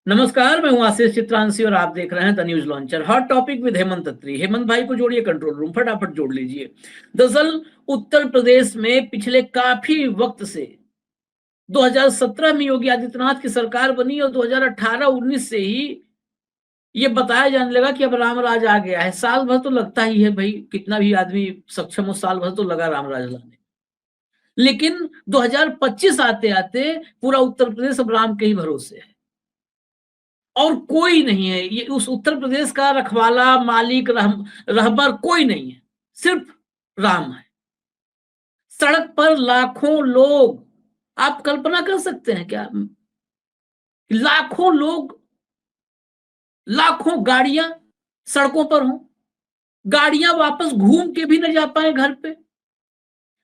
नमस्कार, मैं हूं आशीष चित्रांशी और आप देख रहे हैं the news launcher. Hot topic with Hemant Atri. Hemant भाई को जोड़िए कंट्रोल रूम, फटाफट जोड़ लीजिए। दरअसल उत्तर प्रदेश में पिछले काफी वक्त से 2017 में योगी आदित्यनाथ की सरकार बनी और 2018-19 से ही ये बताया जाने लगा कि अब राम राज आ गया है। साल भर तो लगता ही है भाई, कितना भी आदमी सक्षम हो, साल भर तो लगा राम राज लाने। लेकिन 2025 आते आते पूरा उत्तर प्रदेश अब राम के ही भरोसे है और कोई नहीं है। ये उस उत्तर प्रदेश का रखवाला, मालिक, रहबर कोई नहीं है, सिर्फ राम है। सड़क पर लाखों लोग, आप कल्पना कर सकते हैं क्या? लाखों लोग, लाखों गाड़ियां सड़कों पर हों, गाड़ियां वापस घूम के भी न जा पाए घर पे।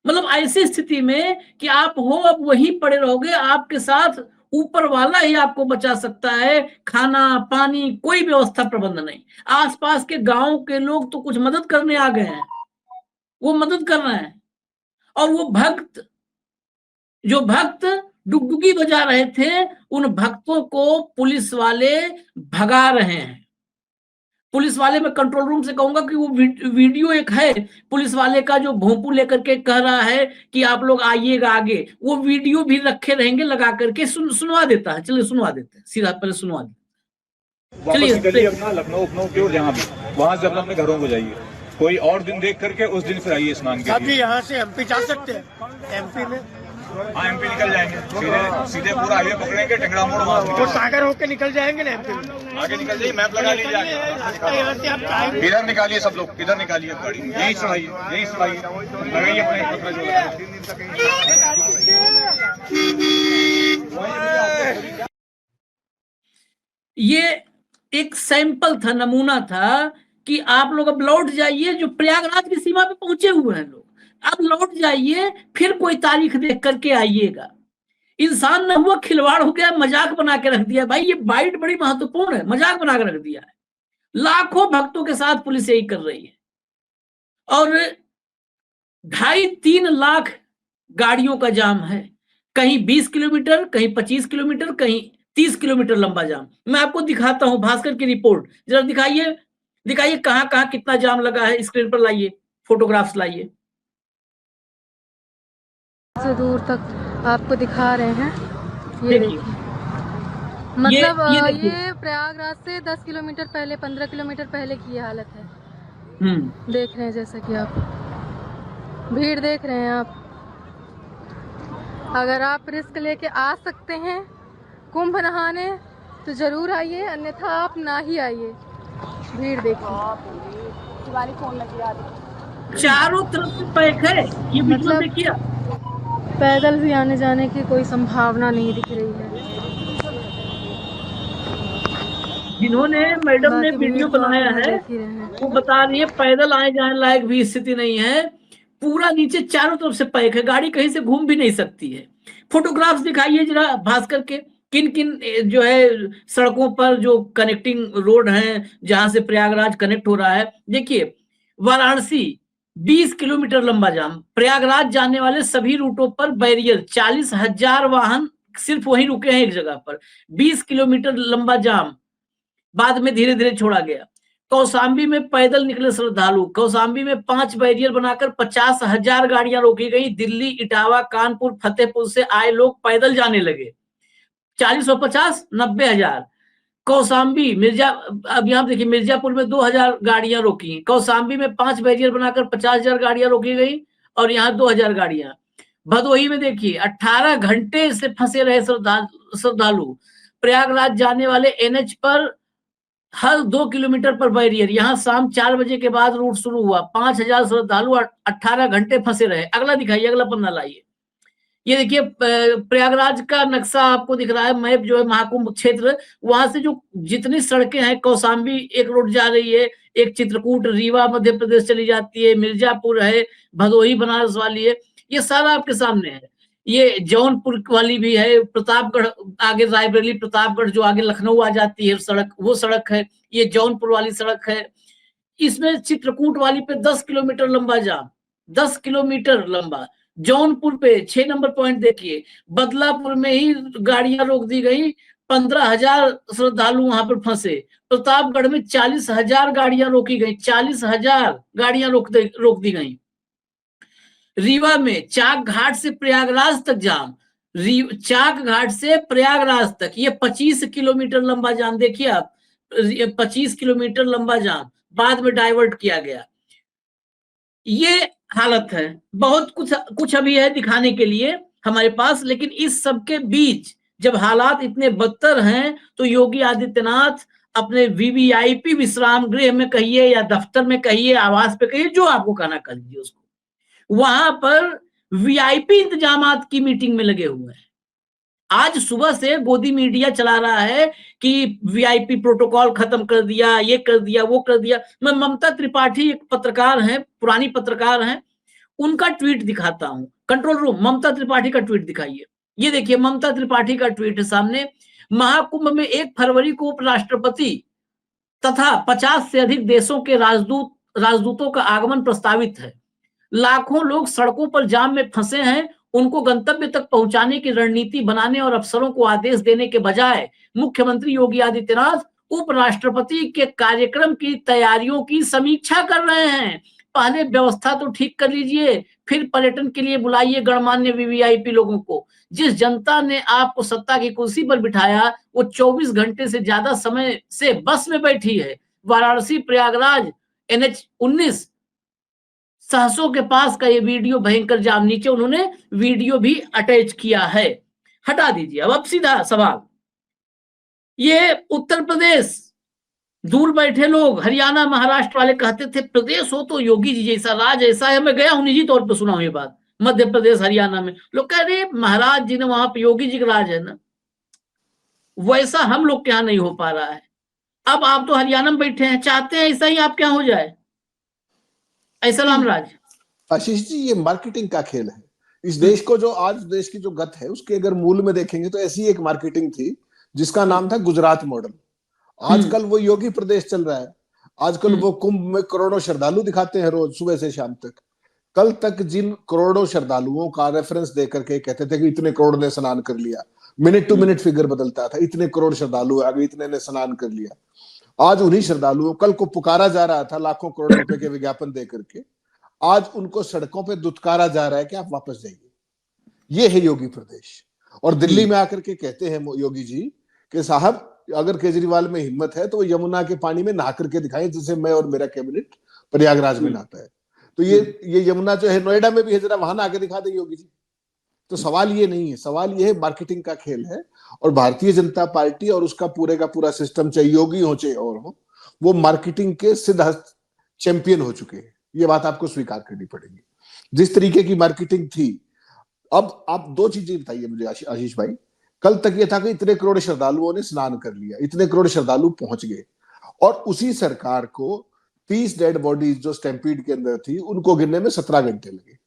मतलब ऐसी स्थिति में कि आप हो अब वहीं पड़े रहोगे, आपके साथ ऊपर वाला ही आपको बचा सकता है। खाना पानी कोई व्यवस्था प्रबंध नहीं। आसपास के गांव के लोग तो कुछ मदद करने आ गए हैं, वो मदद कर रहे हैं, और वो भक्त डुगडुगी बजा रहे थे, उन भक्तों को पुलिस वाले भगा रहे हैं। पुलिस वाले, मैं कंट्रोल रूम से कहूंगा कि वो वीडियो एक है पुलिस वाले का जो भोंपू लेकर के कह रहा है कि आप लोग आइएगा आगे, वो वीडियो भी रखे रहेंगे लगा करके। सुनवा देता है, चलिए सुनवा देते हैं, सीधा पहले सुनवा देते। चलिए अपना लखनऊ की ओर, जहाँ भी वहां से अपने घरों को जाइए। कोई और दिन देख करके उस दिन फिर आइए स्नान के लिए। यहाँ से एमपी जा सकते हैं? एमपी में हाँ, एमपी निकल जाएंगे, सीधे पूरा हाईवे पकड़ेंगे, टेंगड़ा मोड़ वहां वो सागर होके निकल जाएंगे ना एमपी में। आगे निकल जाइए, मैप लगा लीजिए, यहाँ से आप इधर निकालिए, सब लोग इधर निकालिए गाड़ी, यही चढ़ाइए, लगाइए अपने पत्र जो। ये एक सैंपल था, नमूना था कि आप लोग अब लौट जाइए, जो प्रयागराज की सीमा पे पहुंचे हुए हैं लोग, अब लौट जाइए, फिर कोई तारीख देख करके आइएगा। इंसान न हुआ खिलवाड़ हो गया, मजाक बना के रख दिया। भाई ये बाइट बड़ी महत्वपूर्ण है, मजाक बना के रख दिया है। लाखों भक्तों के साथ पुलिस यही कर रही है और 2.5-3 लाख गाड़ियों का जाम है। कहीं 20 किलोमीटर, कहीं 25 किलोमीटर, कहीं 30 किलोमीटर लंबा जाम। मैं आपको दिखाता हूं भास्कर की रिपोर्ट, जरा दिखाइए कहां कहां कितना जाम लगा है। स्क्रीन पर लाइए, फोटोग्राफ्स लाइए। से दूर तक आपको दिखा रहे हैं, ये देखिए। मतलब ये प्रयागराज से 10 किलोमीटर पहले, 15 किलोमीटर पहले की हालत है। देख रहे हैं, जैसा कि आप भीड़ देख रहे हैं। आप अगर आप रिस्क लेके आ सकते हैं कुंभ नहाने तो जरूर आइए, अन्यथा आप ना ही आइए। भीड़ देखिए, फोन लगी, चारों तरफ से पैक है। ये मतलब देखिए, पैदल भी आने जाने की कोई संभावना नहीं दिख रही है। जिन्होंने मैडम ने वीडियो बनाया है वो बता रही है पैदल आए जाने लायक भी स्थिति नहीं है। पूरा नीचे चारों तरफ से पैक है, गाड़ी कहीं से घूम भी नहीं सकती है। फोटोग्राफ्स दिखाइए जरा भास्कर के, किन किन जो है सड़कों पर जो कनेक्टिंग रोड हैं, जहां से प्रयागराज कनेक्ट हो रहा है। देखिए, वाराणसी 20 किलोमीटर लंबा जाम, प्रयागराज जाने वाले सभी रूटों पर बैरियर, 40,000 वाहन सिर्फ वहीं रुके हैं एक जगह पर। 20 किलोमीटर लंबा जाम बाद में धीरे धीरे छोड़ा गया। कौशाम्बी में पैदल निकले श्रद्धालु, कौशाम्बी में 5 बैरियर बनाकर 50,000 गाड़ियां रोकी गई। दिल्ली, इटावा, कानपुर, फतेहपुर से आए लोग पैदल जाने लगे। 40 और 50, 90,000। कौशाम्बी, अब यहाँ देखिए, मिर्जापुर में 2,000 गाड़ियां रोकी। कौशाम्बी में 5 बैरियर बनाकर 50,000 गाड़ियां रोकी गई और यहाँ 2,000 गाड़ियां। भदोही में देखिए 18 घंटे से फंसे रहे श्रद्धालु। प्रयागराज जाने वाले एनएच पर हर 2 किलोमीटर पर बैरियर। यहाँ शाम 4 बजे के बाद रूट शुरू हुआ। 5,000 श्रद्धालु 18 घंटे फंसे रहे। अगला दिखाइए, अगला पन्ना लाइए। ये देखिए प्रयागराज का नक्शा आपको दिख रहा है, मैप जो है महाकुंभ क्षेत्र। वहां से जो जितनी सड़कें हैं, कौशाम्बी एक रोड जा रही है, एक चित्रकूट रीवा मध्य प्रदेश चली जाती है, मिर्जापुर है, भदोही बनारस वाली है, ये सारा आपके सामने है। ये जौनपुर वाली भी है, प्रतापगढ़ आगे रायबरेली प्रतापगढ़ जो आगे लखनऊ आ जाती है सड़क, वो सड़क है। ये जौनपुर वाली सड़क है। इसमें चित्रकूट वाली पे 10 किलोमीटर लंबा जाम, 10 किलोमीटर लंबा। जौनपुर पे 6 नंबर पॉइंट देखिए, बदलापुर में ही गाड़ियां रोक दी गई 15,000 श्रद्धालु वहां पर फंसे। प्रतापगढ़ में 40,000 गाड़ियां रोकी गई, 40,000 गाड़ियां रोक दी गई। रीवा में चाक घाट से प्रयागराज तक जाम, चाक घाट से प्रयागराज तक, ये 25 किलोमीटर लंबा जाम, देखिए आप, 25 किलोमीटर लंबा जाम, बाद में डाइवर्ट किया गया। ये हालत है। बहुत कुछ अभी है दिखाने के लिए हमारे पास, लेकिन इस सब के बीच जब हालात इतने बदतर हैं तो योगी आदित्यनाथ अपने वीवीआईपी विश्राम गृह में कहिए या दफ्तर में कहिए, आवास पे कहिए, जो आपको कहना कर दीजिए उसको, वहां पर वीआईपी इंतजामात की मीटिंग में लगे हुए हैं। आज सुबह से गोदी मीडिया चला रहा है कि वीआईपी प्रोटोकॉल खत्म कर दिया, ये कर दिया, वो कर दिया। मैं ममता त्रिपाठी एक पत्रकार हैं, पुरानी पत्रकार हैं, उनका ट्वीट दिखाता हूं। कंट्रोल रूम, ममता त्रिपाठी का ट्वीट दिखाइए। ये देखिए ममता त्रिपाठी का ट्वीट है सामने। महाकुंभ में 1 फरवरी को उपराष्ट्रपति तथा 50 से अधिक देशों के राजदूतों का आगमन प्रस्तावित है। लाखों लोग सड़कों पर जाम में फंसे हैं। उनको गंतव्य तक पहुंचाने की रणनीति बनाने और अफसरों को आदेश देने के बजाय मुख्यमंत्री योगी आदित्यनाथ उपराष्ट्रपति के कार्यक्रम की तैयारियों की समीक्षा कर रहे हैं। पहले व्यवस्था तो ठीक कर लीजिए, फिर पर्यटन के लिए बुलाइए गणमान्य वीवीआईपी लोगों को। जिस जनता ने आपको सत्ता की कुर्सी पर बिठाया वो 24 घंटे से ज्यादा समय से बस में बैठी है। वाराणसी प्रयागराज NH-19 सहसों के पास का ये वीडियो भयंकर जाम, नीचे उन्होंने वीडियो भी अटैच किया है। हटा दीजिए। अब सीधा सवाल, ये उत्तर प्रदेश, दूर बैठे लोग हरियाणा महाराष्ट्र वाले कहते थे प्रदेश हो तो योगी जी जैसा, राज ऐसा है। मैं गया हूं, निजी तौर पर सुना हूं ये बात, मध्य प्रदेश हरियाणा में लोग कह रहे महाराज जी ने वहां पर योगी जी का राज है ना, वैसा हम लोग के यहाँ नहीं हो पा रहा है। अब आप तो हरियाणा में बैठे हैं, चाहते हैं ऐसा ही आप क्या हो जाए, ऐसा रामराज? आशीष जी, ये मार्केटिंग का खेल है। इस देश को जो आज देश की जो गत है उसके अगर मूल में देखेंगे तो ऐसी एक मार्केटिंग थी जिसका नाम था गुजरात मॉडल। आजकल वो योगी प्रदेश चल रहा है। आजकल वो कुंभ में करोड़ों श्रद्धालु दिखाते हैं रोज सुबह से शाम तक। कल तक जिन करोड़ों श्रद्धालुओं का रेफरेंस दे करके कहते थे कि इतने करोड़ ने स्नान कर लिया, मिनट टू मिनट फिगर बदलता था, इतने करोड़ श्रद्धालु आ गए, इतने ने स्नान कर लिया। आज उन्हीं श्रद्धालुओं, कल को पुकारा जा रहा था लाखों करोड़ रुपए के विज्ञापन दे करके, आज उनको सड़कों पे दुत्कारा जा रहा है कि आप वापस जाइए। ये है योगी प्रदेश। और दिल्ली में आकर के कहते हैं योगी जी कि साहब अगर केजरीवाल में हिम्मत है तो वो यमुना के पानी में नहा करके दिखाएं जिसे मैं और मेरा कैबिनेट प्रयागराज में नहाता है। तो ये यमुना जो है नोएडा में भी है, जरा वहां नहा के दिखा दे योगी जी। तो सवाल ये नहीं है, सवाल ये है मार्केटिंग का खेल है। और भारतीय जनता पार्टी और उसका पूरे का पूरा सिस्टम, चाहे योगी हो चाहे और हो, वो मार्केटिंग के सिद्धहस्त चैंपियन हो चुके हैं। ये बात आपको स्वीकार करनी पड़ेगी। जिस तरीके की मार्केटिंग थी, अब आप 2 चीजें बताइए मुझे आशीष भाई। कल तक ये था कि इतने करोड़ श्रद्धालुओं ने स्नान कर लिया, इतने करोड़ श्रद्धालु पहुंच गए, और उसी सरकार को 30 डेड बॉडीज जो स्टैम्पीड के अंदर थी उनको गिनने में 17 घंटे लगे।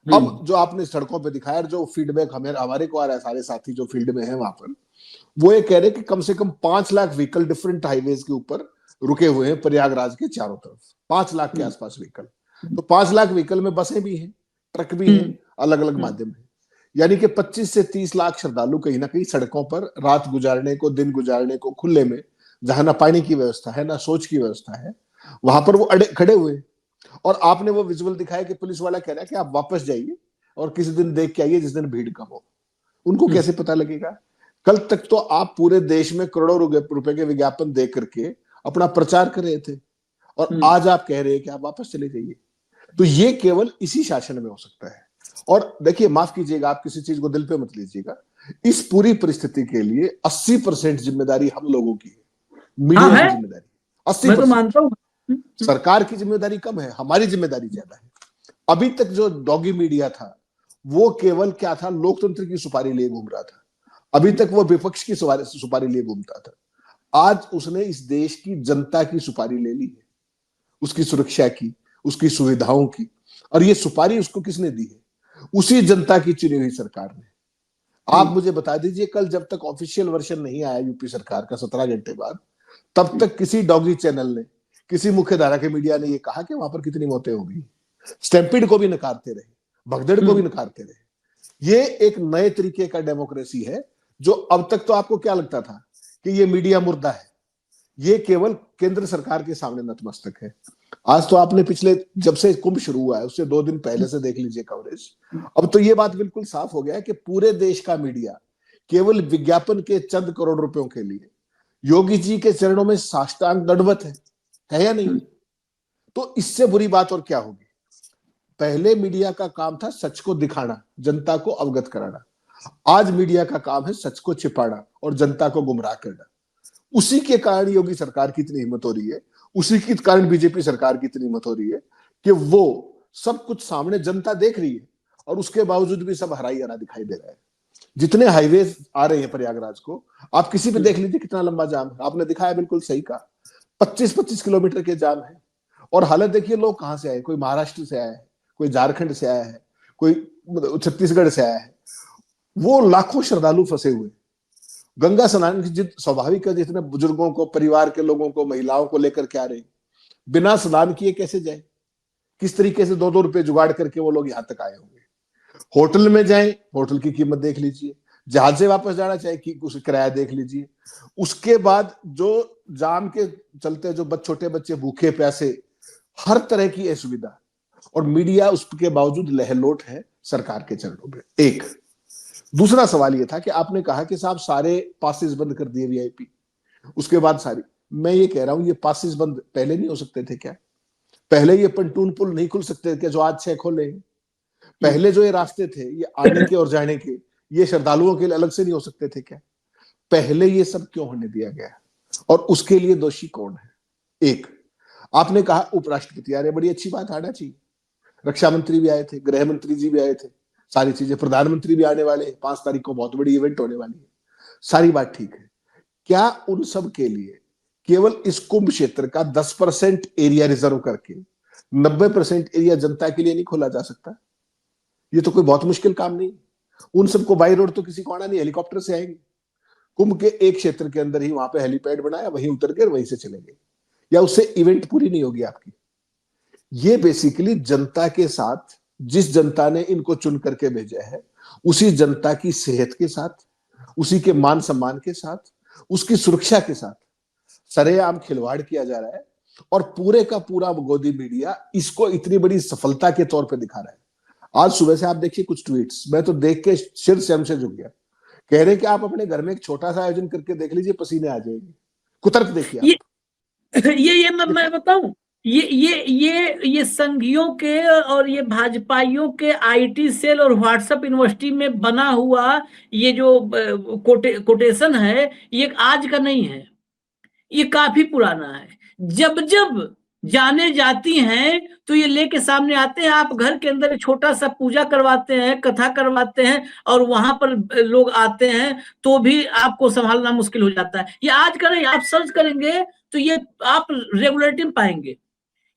अब जो आपने सड़कों पे दिखाया, जो फीडबैक हमारे को आ रहा है, सारे साथी जो फील्ड में हैं वहां पर, वो ये कह रहे कि कम से कम 5 लाख व्हीकल डिफरेंट हाईवेज के ऊपर रुके हुए हैं प्रयागराज के चारों तरफ। 5 लाख के आसपास व्हीकल। तो 5 लाख व्हीकल में बसें भी हैं, ट्रक भी हैं, अलग अलग माध्यम है। यानी कि 25 से 30 लाख श्रद्धालु कहीं ना कहीं सड़कों पर रात गुजारने को, दिन गुजारने को, खुले में, जहां ना पानी की व्यवस्था है ना सोच की व्यवस्था है, वहां पर वो खड़े हुए। और आपने वो विजुअल दिखाया कि पुलिस वाला कह रहा है कि आप वापस जाइए और किसी दिन देख के आइए जिस दिन भीड़ कम हो। उनको कैसे पता लगेगा? कल तक तो आप पूरे देश में करोड़ों रुपए के विज्ञापन दे करके अपना प्रचार कर रहे थे, और आज आप कह रहे हैं कि आप वापस चले जाइए। तो ये केवल इसी शासन में हो सकता है। और देखिए, माफ कीजिएगा, आप किसी चीज को दिल पे मत लीजिएगा, इस पूरी परिस्थिति के लिए 80% जिम्मेदारी हम लोगों की है, मीडिया की जिम्मेदारी 80%। मैं तो मानता हूं सरकार की जिम्मेदारी कम है, हमारी जिम्मेदारी ज्यादा है। अभी तक जो डॉगी मीडिया था वो केवल क्या था, लोकतंत्र की सुपारी लिए घूम रहा था। अभी तक वो विपक्ष की सुपारी लिए घूमता था। आज उसने इस देश की जनता की सुपारी ले ली है, उसकी सुरक्षा की, उसकी सुविधाओं की। और ये सुपारी उसको किसने दी है? उसी जनता की चुनी हुई सरकार ने। आप मुझे बता दीजिए, कल जब तक ऑफिशियल वर्जन नहीं आया यूपी सरकार का 17 घंटे बाद, तब तक किसी डॉगी चैनल ने, किसी मुख्य धारा के मीडिया ने ये कहा कि वहां पर कितनी मौतें होगी? स्टैम्पीड को भी नकारते रहे, भगदड़ को भी नकारते रहे। ये एक नए तरीके का डेमोक्रेसी है जो अब तक तो आपको क्या लगता था कि ये मीडिया मुर्दा है, ये केवल केंद्र सरकार के सामने नतमस्तक है। आज तो आपने पिछले जब से कुंभ शुरू हुआ है उससे 2 दिन पहले से देख लीजिए कवरेज। अब तो ये बात बिल्कुल साफ हो गया है कि पूरे देश का मीडिया केवल विज्ञापन के चंद करोड़ रुपयों के लिए योगी जी के चरणों में साष्टांग दंडवत है या नहीं? तो इससे बुरी बात और क्या होगी? पहले मीडिया का काम था सच को दिखाना, जनता को अवगत कराना। आज मीडिया का काम है सच को छिपाना और जनता को गुमराह करना। उसी के कारण योगी सरकार की इतनी हिम्मत हो रही है, उसी के कारण बीजेपी सरकार की इतनी हिम्मत हो रही है कि वो सब कुछ सामने जनता देख रही है और उसके बावजूद भी सब हरा ही हरा दिखाई दे रहा है। जितने हाईवे आ रहे हैं प्रयागराज को, आप किसी पे देख लीजिए कितना लंबा जाम है। आपने दिखाया, बिल्कुल सही कहा, 25-25 किलोमीटर के जाम है। और हालत देखिए, लोग कहां से आए, कोई महाराष्ट्र से आया है, कोई झारखंड से आया है, कोई छत्तीसगढ़ से आया है। वो लाखों श्रद्धालु फंसे हुए। गंगा स्नान की जिद स्वाभाविक है, जितने बुजुर्गों को, परिवार के लोगों को, महिलाओं को लेकर के आ रहे, बिना स्नान किए कैसे जाए? किस तरीके से 2-2 रुपए जुगाड़ करके वो लोग यहाँ तक आए होंगे। होटल में जाएं, होटल की कीमत देख लीजिए, जहाज से वापस जाना चाहे कि उस किराया देख लीजिए। उसके बाद जो जाम के चलते जो छोटे बच्चे भूखे प्यासे, हर तरह की असुविधा, और मीडिया उसके बावजूद लहलोट है सरकार के चरणों में। एक दूसरा सवाल यह था कि आपने कहा कि साहब सारे पासेस बंद कर दिए वीआईपी, उसके बाद सारी, मैं ये कह रहा हूं ये पासेस बंद पहले नहीं हो सकते थे क्या? पहले ये पंटून पुल नहीं खुल सकते थे जो आज 6 खोले हैं? पहले जो ये रास्ते थे ये आने के और जाने के, ये श्रद्धालुओं के लिए अलग से नहीं हो सकते थे क्या? पहले ये सब क्यों होने दिया गया और उसके लिए दोषी कौन है? एक आपने कहा उपराष्ट्रपति आ रहे, बड़ी अच्छी बात, आना चाहिए। रक्षा मंत्री भी आए थे, गृह मंत्री जी भी आए थे, सारी चीजें, प्रधानमंत्री भी आने वाले हैं, 5 तारीख को बहुत बड़ी इवेंट होने वाली है, सारी बात ठीक है। क्या उन सब के लिए केवल इस कुंभ क्षेत्र का 10% एरिया रिजर्व करके 90% एरिया जनता के लिए नहीं खोला जा सकता? ये तो कोई बहुत मुश्किल काम नहीं। उन सबको बाई रोड तो किसी को आना नहीं, हेलीकॉप्टर से आएंगे। कुंभ के एक क्षेत्र के अंदर ही वहां पे हेलीपैड बनाया, वहीं उतर कर वहीं से चलेंगे, या उससे इवेंट पूरी नहीं होगी आपकी। ये बेसिकली जनता के साथ, जिस जनता ने इनको चुन करके भेजा है, उसी जनता की सेहत के साथ, उसी के मान सम्मान के साथ, उसकी सुरक्षा के साथ सरेआम खिलवाड़ किया जा रहा है। और पूरे का पूरा गोदी मीडिया इसको इतनी बड़ी सफलता के तौर पे दिखा रहा है। आज सुबह से आप देखिए कुछ ट्वीट्स, मैं तो देख के सिर शर्म से झुक गया। कह रहे कि आप अपने घर में एक छोटा सा आयोजन करके देख लीजिए, पसीने आ जाएंगे। कुतर्क देखिए आप। ये मैं बताऊं, ये संघियों के और ये भाजपाइयों के आईटी सेल और व्हाट्सएप यूनिवर्सिटी में बना हुआ ये जो कोटेशन है, ये आज का नहीं है, ये काफी पुराना है। जब जब जाने जाती हैं तो ये लेके सामने आते हैं। आप घर के अंदर छोटा सा पूजा करवाते हैं, कथा करवाते हैं, और वहां पर लोग आते हैं तो भी आपको संभालना मुश्किल हो जाता है। ये आज का नहीं, आप सर्च करेंगे तो ये आप रेगुलेटिव पाएंगे।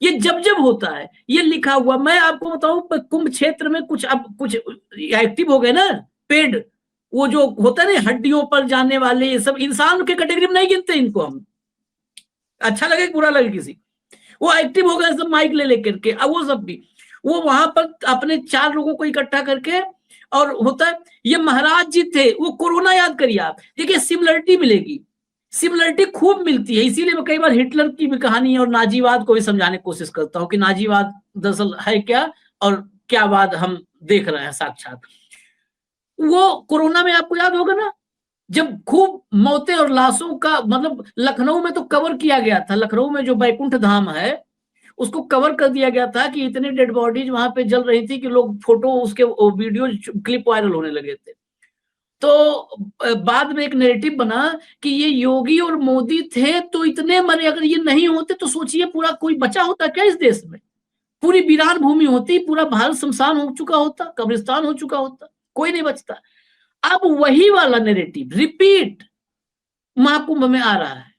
ये जब जब होता है ये लिखा हुआ। मैं आपको बताऊं, कुंभ क्षेत्र में कुछ अब कुछ एक्टिव हो गए ना पेड, वो जो होता है ना हड्डियों पर जाने वाले, ये सब इंसान के कैटेगरी में नहीं गिनते इनको हम, अच्छा लगे बुरा लगे किसी, वो एक्टिव हो गए सब माइक ले लेकर के। अब वो सब भी वो वहां पर अपने 4 लोगों को इकट्ठा करके, और होता है ये महाराज जी थे, वो कोरोना याद करिए आप, देखिए सिमिलरिटी मिलेगी, सिमिलरिटी खूब मिलती है। इसीलिए मैं कई बार हिटलर की भी कहानी और नाजीवाद को भी समझाने की कोशिश करता हूँ कि नाजीवाद दरअसल है क्या और क्या वाद हम देख रहे हैं साक्षात। वो कोरोना में आपको याद होगा ना, जब खूब मौतें और लाशों का, मतलब लखनऊ में तो कवर किया गया था, लखनऊ में जो बैकुंठ धाम है उसको कवर कर दिया गया था कि इतने डेड बॉडीज वहां पे जल रही थी कि लोग फोटो, उसके वीडियो क्लिप वायरल होने लगे थे। तो बाद में एक नैरेटिव बना कि ये योगी और मोदी थे तो इतने मरे, अगर ये नहीं होते तो सोचिए पूरा कोई बचा होता क्या इस देश में? पूरी वीरान भूमि होती, पूरा भारत शमशान हो चुका होता, कब्रिस्तान हो चुका होता, कोई नहीं बचता। अब वही वाला नैरेटिव रिपीट महाकुंभ में आ रहा है।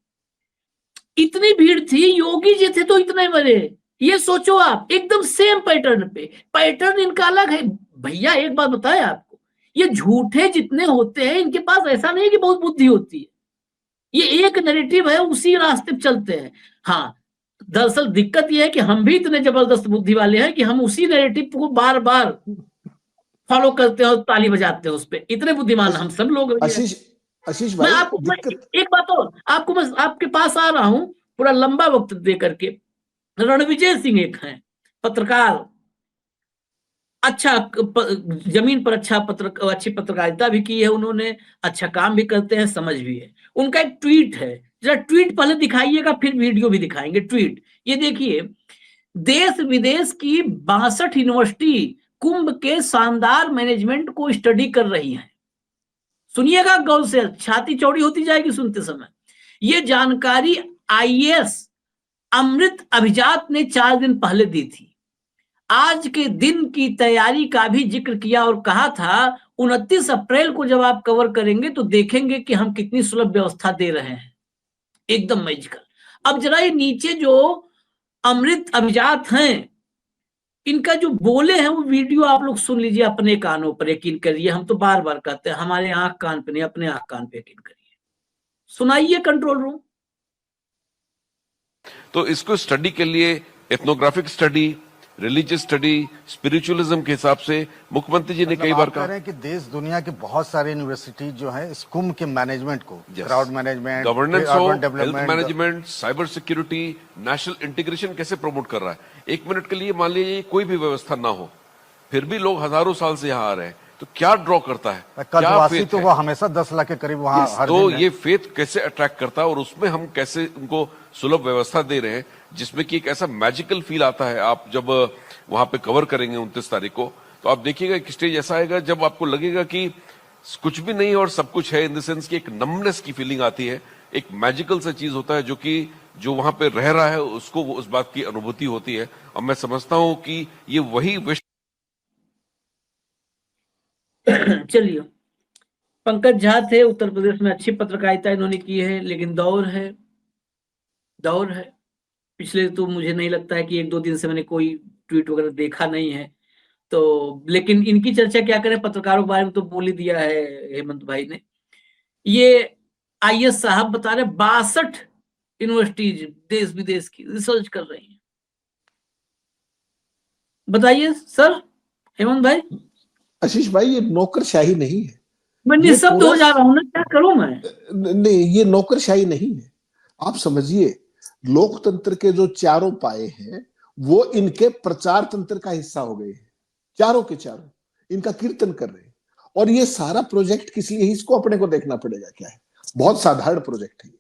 इतनी भीड़ थी, योगी जी थे तो इतने मरे, ये सोचो आप, एकदम सेम पैटर्न पे। पैटर्न इनका अलग है भैया। एक बात बताएं आपको, ये झूठे जितने होते हैं इनके पास ऐसा नहीं कि बहुत बुद्धि होती है, ये एक नैरेटिव है, उसी रास्ते पे चलते हैं। हाँ, दरअसल दिक्कत यह है कि हम भी इतने जबरदस्त बुद्धि वाले हैं कि हम उसी नैरेटिव को बार बार फॉलो करते हैं और ताली बजाते हैं उस पर। इतने बुद्धिमान हम सब लोग। आशीष मैं भाई आपको दिक्कत एक बात और आपको, मैं आपके पास आ रहा हूं पूरा लंबा वक्त दे करके। रणविजय सिंह एक हैं पत्रकार, अच्छा जमीन पर अच्छी पत्रकारिता भी की है उन्होंने, अच्छा काम भी करते हैं, समझ भी है। उनका एक ट्वीट है, जरा ट्वीट पहले दिखाइएगा, फिर वीडियो भी दिखाएंगे। ट्वीट ये देखिए, देश विदेश की 62 यूनिवर्सिटी कुंभ के शानदार मैनेजमेंट को स्टडी कर रही हैं। सुनिएगा गौर से, छाती चौड़ी होती जाएगी सुनते समय। ये जानकारी आईएएस अमृत अभिजात ने 4 दिन पहले दी थी। आज के दिन की तैयारी का भी जिक्र किया और कहा था 29 अप्रैल को जब आप कवर करेंगे तो देखेंगे कि हम कितनी सुलभ व्यवस्था दे रहे हैं, एकदम मैजिकल। अब जरा ये नीचे जो अमृत अभिजात हैं, इनका जो बोले हैं वो वीडियो आप लोग सुन लीजिए अपने कानों पर, यकीन करिए। हम तो बार बार कहते हैं हमारे आंख कान पे नहीं, अपने आंख कान पे यकीन करिए। सुनाइए कंट्रोल रूम। तो इसको स्टडी के लिए ethnographic study, religious study, spiritualism के हिसाब से मुख्यमंत्री जी ने कई बार कहा कह रहे हैं कि देश दुनिया के बहुत सारे यूनिवर्सिटी जो है इस कुंभ के मैनेजमेंट को, क्राउड मैनेजमेंट, गवर्नेंस हो, health management, cyber security, national integration कैसे प्रमोट कर रहा है। 1 मिनट के लिए मान लीजिए कोई भी व्यवस्था ना हो, फिर भी लोग हजारों साल से यहाँ आ रहे हैं, तो क्या ड्रॉ करता है, क्या फेथ तो वो हमेशा 10 लाख के करीब वहां हर तो दिन ये फेथ कैसे अट्रैक्ट करता है, और उसमें हम कैसे उनको सुलभ व्यवस्था दे रहे हैं जिसमें कि एक ऐसा मैजिकल फील आता है। आप जब वहां पे कवर करेंगे 29 तारीख को, तो आप देखिएगा एक स्टेज ऐसा आएगा जब आपको लगेगा कि कुछ भी नहीं और सब कुछ है, इन द सेंस की एक नमनेस की फीलिंग आती है। एक मैजिकल सा चीज होता है जो कि जो वहां पे रह रहा है उसको उस बात की अनुभूति होती है। और मैं समझता हूं कि ये वही विश्व चलिए, पंकज झा थे, उत्तर प्रदेश में अच्छी पत्रकारिता इन्होंने की है, लेकिन दौर है। पिछले तो मुझे नहीं लगता है कि 1-2 दिन से मैंने कोई ट्वीट वगैरह देखा नहीं है, तो लेकिन इनकी चर्चा क्या करें, पत्रकारों के बारे में तो बोल ही दिया है हेमंत भाई ने। ये आईएएस साहब बता रहे 62 यूनिवर्सिटीज देश विदेश की रिसर्च कर रही हैं। बताइए सर, हेमंत भाई। आशीष भाई ये नौकरशाही नहीं है, मैं निःशब्द हो जा रहा हूं ना, क्या करूं मैं। नहीं, ये नौकरशाही नहीं है। आप समझिए, लोकतंत्र के जो चारों पाए हैं वो इनके प्रचार तंत्र का हिस्सा हो गए हैं। चारों के चारों इनका कीर्तन कर रहे हैं। और ये सारा प्रोजेक्ट किस लिए, इसको अपने को देखना पड़ेगा क्या है। बहुत साधारण प्रोजेक्ट है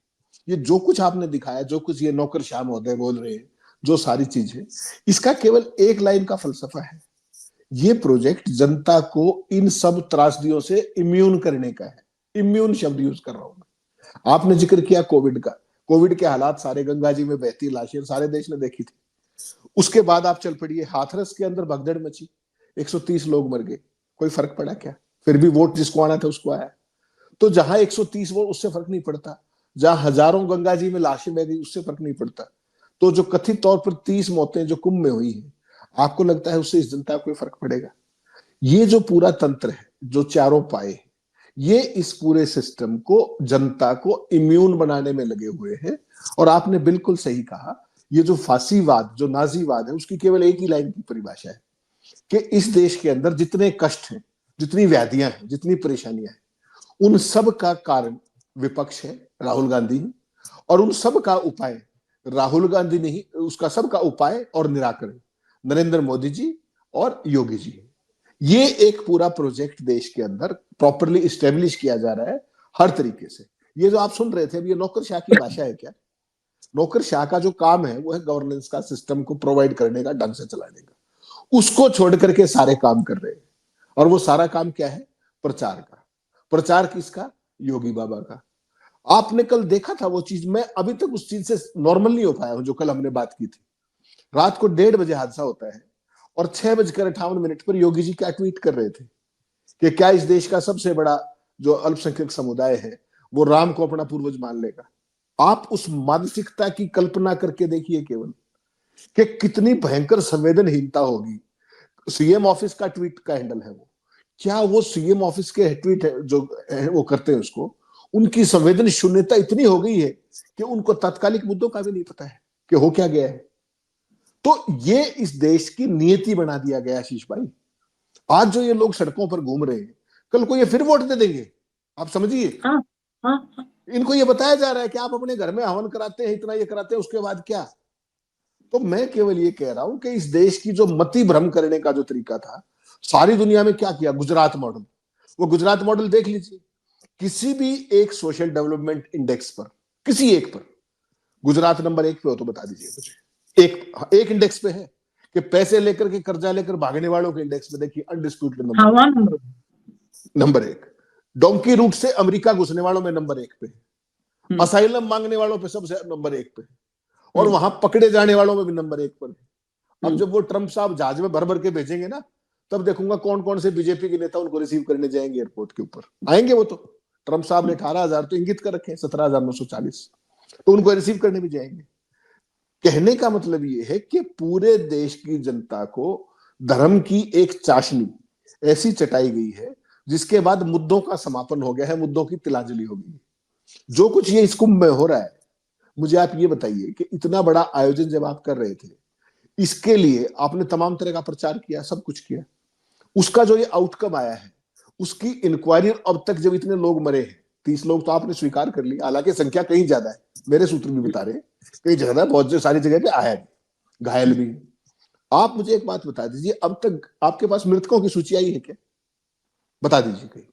ये जो कुछ आपने दिखाया, जो कुछ ये नौकरशाह महोदय बोल रहे हैं, जो सारी चीजें, इसका केवल एक लाइन का फलसफा है। ये प्रोजेक्ट जनता को इन सब त्रासदियों से इम्यून करने का है। इम्यून शब्द यूज कर रहा हूं। आपने जिक्र किया कोविड का, कोविड के हालात सारे, गंगा जी में बहती लाशें सारे देश ने देखी थी। उसके बाद आप चल पड़िए, हाथरस के अंदर भगदड़ मची, 130 लोग मर गए, कोई फर्क पड़ा क्या? फिर भी वोट जिसको आना था उसको आया। तो जहां 130 वोट, उससे फर्क नहीं पड़ता। जहां हजारों गंगा जी में लाशें बह गई, उससे फर्क नहीं पड़ता। तो जो कथित तौर पर 30 मौतें जो कुंभ में हुई है, आपको लगता है उससे इस जनता को कोई फर्क पड़ेगा? ये जो पूरा तंत्र है, जो चारों पाए, ये इस पूरे सिस्टम को, जनता को इम्यून बनाने में लगे हुए हैं। और आपने बिल्कुल सही कहा, ये जो फांसीवाद, जो नाजीवाद है, उसकी केवल एक ही लाइन की परिभाषा है कि इस देश के अंदर जितने कष्ट हैं, जितनी व्याधियां हैं, जितनी परेशानियां हैं, उन सब का कारण विपक्ष है, राहुल गांधी है। और उन सब का उपाय राहुल गांधी नहीं, उसका सबका उपाय और निराकरण नरेंद्र मोदी जी और योगी जी। ये एक पूरा प्रोजेक्ट देश के अंदर प्रॉपरली इस्टेब्लिश किया जा रहा है हर तरीके से। ये जो आप सुन रहे थे, अब ये नौकरशाह की भाषा है क्या? नौकरशाह का जो काम है वो है गवर्नेंस का, सिस्टम को प्रोवाइड करने का, ढंग से चलाने का। उसको छोड़ करके सारे काम कर रहे हैं। और वो सारा काम क्या है? प्रचार का। प्रचार किसका? योगी बाबा का। आपने कल देखा था वो चीज, मैं अभी तक उस चीज से नॉर्मल नहीं हो पाया हूं जो कल हमने बात की थी। रात को 1:30 बजे हादसा होता है और 6:58 पर योगी जी क्या ट्वीट कर रहे थे कि क्या इस देश का सबसे बड़ा जो अल्पसंख्यक समुदाय है वो राम को अपना पूर्वज मान लेगा? आप उस मानसिकता की कल्पना करके देखिए केवल कि कितनी भयंकर संवेदनहीनता होगी। सीएम ऑफिस का ट्वीट का हैंडल है वो, क्या वो सीएम ऑफिस के ट्वीट है जो वो करते हैं उसको, उनकी संवेदन शून्यता इतनी हो गई है कि उनको तात्कालिक मुद्दों का भी नहीं पता है कि हो क्या गया है। तो ये इस देश की नियति बना दिया गया आशीष भाई। आज जो ये लोग सड़कों पर घूम रहे हैं, कल को ये फिर वोट दे देंगे, आप समझिए। हाँ, इनको ये बताया जा रहा है कि आप अपने घर में हवन कराते हैं, इतना ये कराते हैं, उसके बाद क्या। तो मैं केवल ये कह रहा हूं कि इस देश की जो मति भ्रम करने का जो तरीका था, सारी दुनिया में क्या किया, गुजरात मॉडल। वो गुजरात मॉडल देख लीजिए, किसी भी एक सोशल डेवलपमेंट इंडेक्स पर, किसी एक पर गुजरात नंबर 1 पे हो तो बता दीजिए मुझे। एक इंडेक्स पे है कि पैसे लेकर के कर्जा लेकर भागने वालों के इंडेक्स पे देखिए, अनडिस्प्यूटेड हाँ, नंबर 1। डोंकी रूट से अमेरिका घुसने वालों में नंबर 1 पे, असाइलम मांगने वालों पे सबसे नंबर 1 पे, और वहां पकड़े जाने वालों में भी नंबर 1 पर है। अब जब वो ट्रंप साहब जहाज में भर भर के भेजेंगे ना, तब देखूंगा कौन कौन से बीजेपी के नेता उनको रिसीव करने जाएंगे एयरपोर्ट के ऊपर। आएंगे वो तो, ट्रंप साहब ने 18,000 तो इंगित कर रखे हैं, 17,940, तो उनको रिसीव करने भी जाएंगे। कहने का मतलब ये है कि पूरे देश की जनता को धर्म की एक चाशनी ऐसी चटाई गई है जिसके बाद मुद्दों का समापन हो गया है, मुद्दों की तिलांजलि हो गई। जो कुछ ये इस कुंभ में हो रहा है, मुझे आप ये बताइए कि इतना बड़ा आयोजन जब आप कर रहे थे, इसके लिए आपने तमाम तरह का प्रचार किया, सब कुछ किया, उसका जो ये आउटकम आया है, उसकी इंक्वायरी अब तक जब इतने लोग मरे हैं, 30 लोग तो आपने स्वीकार कर लिया, हालांकि संख्या कहीं ज्यादा है, मेरे सूत्र भी बता रहे कहीं ज्यादा, बहुत सारी जगह पे आया है, घायल भी। आप मुझे एक बात बता दीजिए, अब तक आपके पास मृतकों की सूची आई है क्या? बता दीजिए, कहीं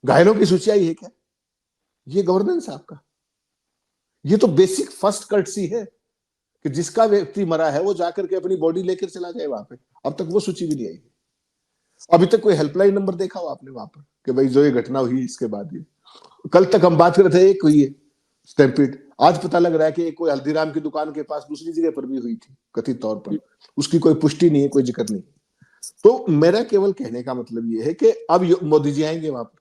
घायलों की सूची आई है क्या? ये गवर्नेंस आपका, ये तो बेसिक फर्स्ट कर्टसी है कि जिसका व्यक्ति मरा है वो जाकर के अपनी बॉडी लेकर चला जाए वहां पे। अब तक वो सूची भी नहीं आई। अभी तक कोई हेल्पलाइन नंबर देखा हो आपने वहां पर कि भाई जो ये घटना हुई इसके बाद ये, कल तक हम बात कर रहे थे एक हुई है स्टैम्पीड, आज पता लग रहा है कि कोई हल्दीराम की दुकान के पास दूसरी जगह पर भी हुई थी कथित तौर पर, उसकी कोई पुष्टि नहीं है, कोई जिक्र नहीं। तो मेरा केवल कहने का मतलब ये है कि अब मोदी जी आएंगे वहां पर,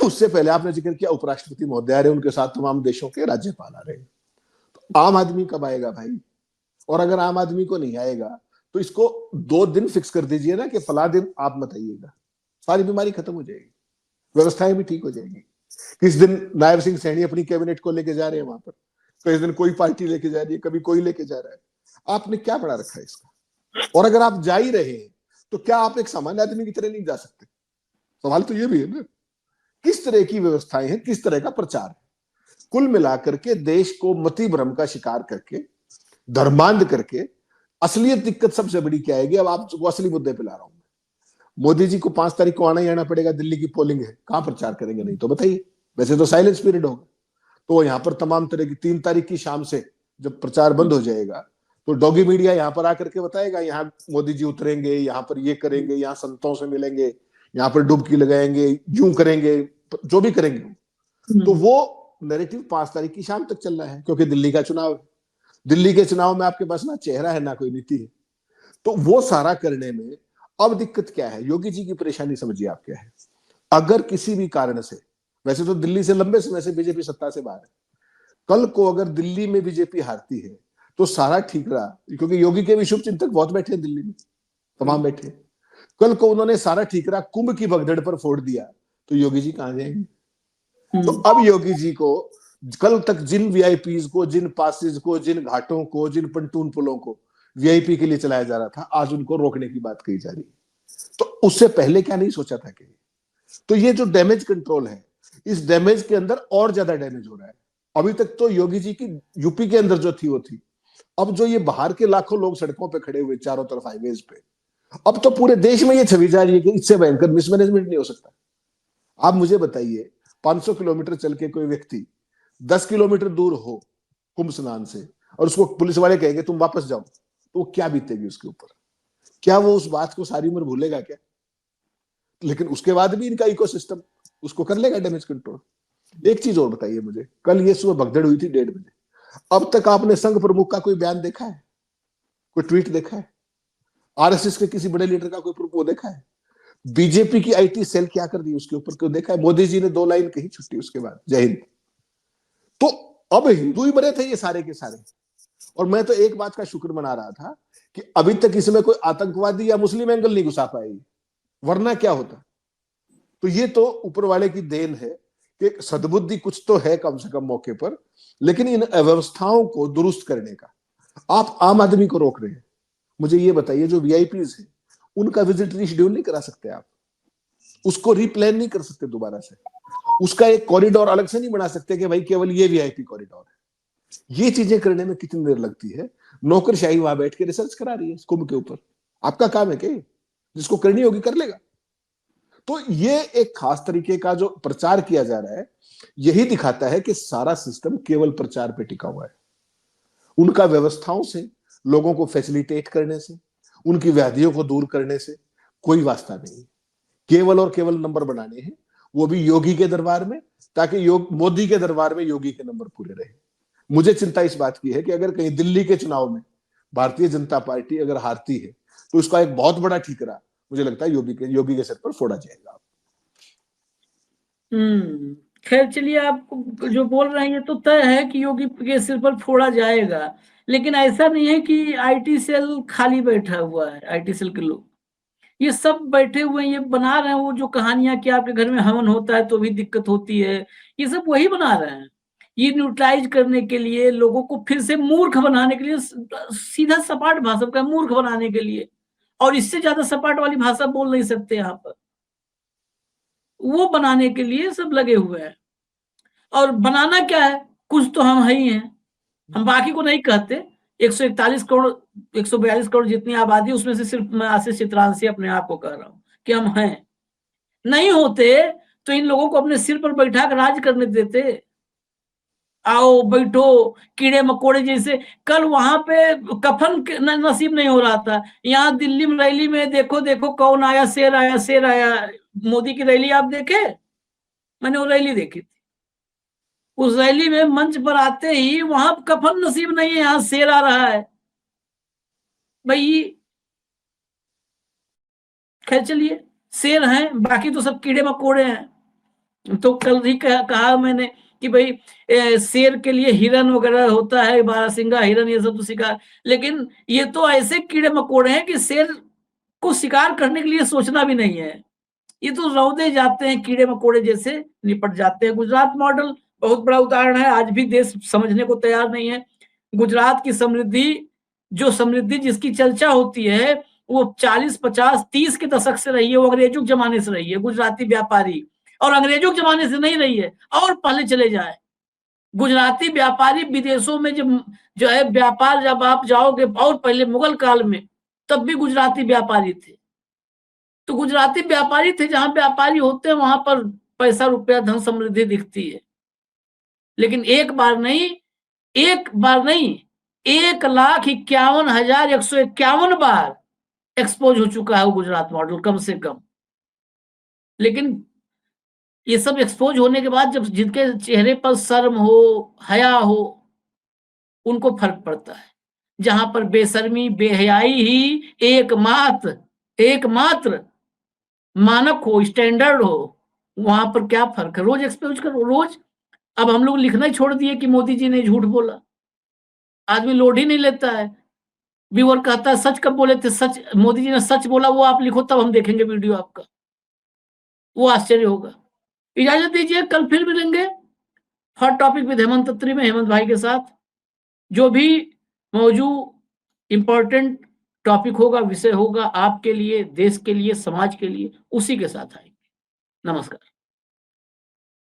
उससे पहले आपने जिक्र किया उपराष्ट्रपति महोदय आ रहे, उनके साथ तमाम देशों के राज्यपाल आ रहे हैं। तो आम आदमी कब आएगा भाई? और अगर आम आदमी को नहीं आएगा तो इसको 2 दिन फिक्स कर दीजिए ना कि फला दिन आप मत आइएगा, सारी बीमारी खत्म हो जाएगी, व्यवस्थाएं भी ठीक हो जाएंगी। किस दिन नायब सिंह सैनी अपनी कैबिनेट को लेके जा रहे हैं वहां पर, किस दिन कोई पार्टी लेके जा रही है, कभी कोई लेके जा रहा है, आपने क्या बड़ा रखा है इसका? और अगर आप जा ही रहे हैं तो क्या आप एक सामान्य आदमी की तरह नहीं जा सकते? सवाल तो ये भी है ना, किस तरह की व्यवस्थाएं हैं, किस तरह का प्रचार है। कुल मिलाकर के देश को मति भ्रम का शिकार करके, धर्मांध करके, असलियत दिक्कत सबसे बड़ी क्या आएगी, अब आपको असली मुद्दे पे ला रहा हूं। मोदी जी को 5 तारीख को आना ही आना पड़ेगा, दिल्ली की पोलिंग है, कहां प्रचार करेंगे? नहीं तो बताइए, वैसे तो साइलेंस पीरियड होगा, तो यहाँ पर तमाम तरह की 3 तारीख की शाम से जब प्रचार बंद हो जाएगा तो डॉगी मीडिया यहाँ पर आकर के बताएगा यहाँ मोदी जी उतरेंगे, यहाँ पर ये करेंगे, यहाँ संतों से मिलेंगे, यहाँ पर डुबकी लगाएंगे, यूं करेंगे, जो भी करेंगे। तो वो नैरेटिव 5 तारीख की शाम तक चल रहा है, क्योंकि दिल्ली का चुनाव है। दिल्ली के चुनाव में आपके पास ना चेहरा है ना कोई नीति है, तो वो सारा करने में अब दिक्कत क्या है? योगी जी की परेशानी समझिए आप क्या है। अगर किसी भी कारण से, वैसे तो दिल्ली से लंबे समय से बीजेपी सत्ता से बाहर है, कल को अगर दिल्ली में बीजेपी हारती है तो सारा ठीक रहा, क्योंकि योगी के भी शुभ चिंतक बहुत बैठे हैं दिल्ली में, तमाम बैठे। कल को उन्होंने सारा ठीक रहा कुंभ की भगदड़ पर फोड़ दिया तो योगी जी कहां जाएंगे? तो अब योगी जी को कल तक जिन वीआईपीज को, जिन पासेज को, जिन घाटों को, जिन पंटून पुलों को वीआईपी के लिए चलाया जा रहा था, आज उनको रोकने की बात कही जा रही है। तो उससे पहले क्या नहीं सोचा था कि? तो ये जो डैमेज कंट्रोल है, इस डैमेज के अंदर और ज्यादा डैमेज हो रहा है। अभी तक तो योगी जी की यूपी के अंदर जो थी वो थी, अब जो ये बाहर के लाखों लोग सड़कों पे खड़े हुए चारों तरफ हाईवेज पे, अब तो पूरे देश में ये छवि जा रही है कि इससे भयंकर मिसमैनेजमेंट नहीं हो सकता। आप मुझे बताइए, 500 किलोमीटर चल के कोई व्यक्ति 10 किलोमीटर दूर हो कुंभ स्नान से, और उसको पुलिस वाले कहेंगे तुम वापस जाओ, तो वो क्या बीतेगी उसके ऊपर? क्या वो उस बात को सारी उम्र भूलेगा क्या? लेकिन उसके बाद भी इनका इकोसिस्टम उसको कर लेगा डैमेज कंट्रोल। एक चीज और बताइए मुझे, कल ये सुबह भगदड़ हुई थी 1:30 बजे, अब तक आपने संघ प्रमुख का कोई बयान देखा है, कोई ट्वीट देखा है? आरएसएस के किसी बड़े लीडर का कोई प्रूफ देखा है? बीजेपी की आईटी सेल क्या कर दी उसके ऊपर, क्यों देखा है? मोदी जी ने 2 लाइन कही, छुट्टी, उसके बाद जय हिंद। तो अब हिंदू ही मरे थे ये सारे के सारे, और मैं तो एक बात का शुक्र मना रहा था कि अभी तक इसमें कोई आतंकवादी या मुस्लिम एंगल नहीं घुसा पाएगी, वरना क्या होता। तो ये तो ऊपर वाले की देन है कि सद्बुद्धि कुछ तो है कम से कम मौके पर, लेकिन इन अव्यवस्थाओं को दुरुस्त करने का आप आम आदमी को रोक रहे हैं। मुझे ये बताइए, जो वीआईपीज है उनका विजिट रीशेड्यूल नहीं करा सकते आप, उसको रिप्लान नहीं कर सकते दोबारा से, उसका एक कॉरिडोर अलग से नहीं बना सकते कि भाई केवल ये वीआईपी कॉरिडोर है। ये चीजें करने में कितनी देर लगती है। नौकरशाही वहां बैठ के रिसर्च करा रही है कुंभ के ऊपर। आपका काम है क्या? जिसको करनी होगी कर लेगा। तो ये एक खास तरीके का जो प्रचार किया जा रहा है, यही दिखाता है कि सारा सिस्टम केवल प्रचार पे टिका हुआ है। उनका व्यवस्थाओं से, लोगों को फैसिलिटेट करने से, उनकी व्याधियों को दूर करने से कोई वास्ता नहीं। केवल और केवल नंबर बनाने हैं, वो भी योगी के दरबार में, ताकि मोदी के दरबार में योगी के नंबर पूरे रहे। मुझे चिंता इस बात की है कि अगर कहीं दिल्ली के चुनाव में भारतीय जनता पार्टी अगर हारती है तो उसका एक बहुत बड़ा ठीकरा मुझे लगता है योगी के सर पर फोड़ा जाएगा। खैर चलिए, आप जो बोल रहे हैं ये तो तय है कि योगी के सिर पर फोड़ा जाएगा, लेकिन ऐसा नहीं है कि आईटी सेल खाली बैठा हुआ है। आईटी सेल के लोग ये सब बैठे हुए हैं, ये बना रहे हैं वो जो कहानियां कि आपके घर में हवन होता है तो भी दिक्कत होती है, ये सब वही बना रहे हैं। ये न्यूट्रलाइज करने के लिए, लोगों को फिर से मूर्ख बनाने के लिए, सीधा सपाट भाषा का मूर्ख बनाने के लिए, और इससे ज्यादा सपाट वाली भाषा बोल नहीं सकते यहाँ पर, वो बनाने के लिए सब लगे हुए हैं। और बनाना क्या है, कुछ तो हम ही हैं, हम बाकी को नहीं कहते। 141 करोड़ 142 करोड़ जितनी आबादी, उसमें से सिर्फ मैं आशीष चित्रांशी अपने आप को कह रहा हूं कि हम हैं। नहीं होते तो इन लोगों को अपने सिर पर बैठा कर राज करने देते। आओ बैठो कीड़े मकोड़े जैसे। कल वहां पे कफन नसीब नहीं हो रहा था, यहाँ दिल्ली में रैली में देखो देखो कौन आया, शेर आया, शेर आया। मोदी की रैली आप देखे? मैंने वो रैली देखी थी। उस रैली में मंच पर आते ही वहां कफन नसीब नहीं है, यहाँ शेर आ रहा है भाई। खैर चलिए, शेर हैं, बाकी तो सब कीड़े मकोड़े हैं। तो कल ही कहा मैंने कि भाई शेर के लिए हिरन वगैरह होता है, बारहसिंगा हिरन, ये सब तो शिकार, लेकिन ये तो ऐसे कीड़े मकोड़े हैं कि शेर को शिकार करने के लिए सोचना भी नहीं है। ये तो रौदे जाते हैं, कीड़े मकोड़े जैसे निपट जाते हैं। गुजरात मॉडल बहुत बड़ा उदाहरण है, आज भी देश समझने को तैयार नहीं है। गुजरात की समृद्धि, जो समृद्धि जिसकी चर्चा होती है, वो 40, 50, 30 के दशक से रही है, वो अंग्रेजों के जमाने से रही है। गुजराती व्यापारी, और अंग्रेजों के जमाने से नहीं रही है, और पहले चले जाए। गुजराती व्यापारी विदेशों में जो है व्यापार, जब आप जाओगे, और पहले मुगल काल में, तब भी गुजराती व्यापारी थे। तो गुजराती व्यापारी थे, जहां व्यापारी होते हैं वहां पर पैसा, रुपया, धन, समृद्धि दिखती है। लेकिन एक बार नहीं 1,51,151 बार एक्सपोज हो चुका है वो गुजरात मॉडल, कम से कम। लेकिन ये सब एक्सपोज होने के बाद जब जिनके चेहरे पर शर्म हो, हया हो, उनको फर्क पड़ता है। जहां पर बेशर्मी, बेहयाई ही एकमात्र मानक हो, स्टैंडर्ड हो, वहां पर क्या फर्क है? रोज एक्सपोज करो, रोज। अब हम लोग लिखना ही छोड़ दिए कि मोदी जी ने झूठ बोला। आदमी लोड ही नहीं लेता है। व्यूअर कहता है सच कब बोले थे, सच मोदी जी ने सच बोला, वो आप लिखो तब हम देखेंगे वीडियो आपका, वो आश्चर्य होगा। इजाजत दीजिए, कल फिर मिलेंगे हॉट टॉपिक विद हेमंत अत्री में, हेमंत भाई के साथ। जो भी मौजूद इंपॉर्टेंट टॉपिक होगा, विषय होगा आपके लिए, देश के लिए, समाज के लिए, उसी के साथ आएंगे। नमस्कार।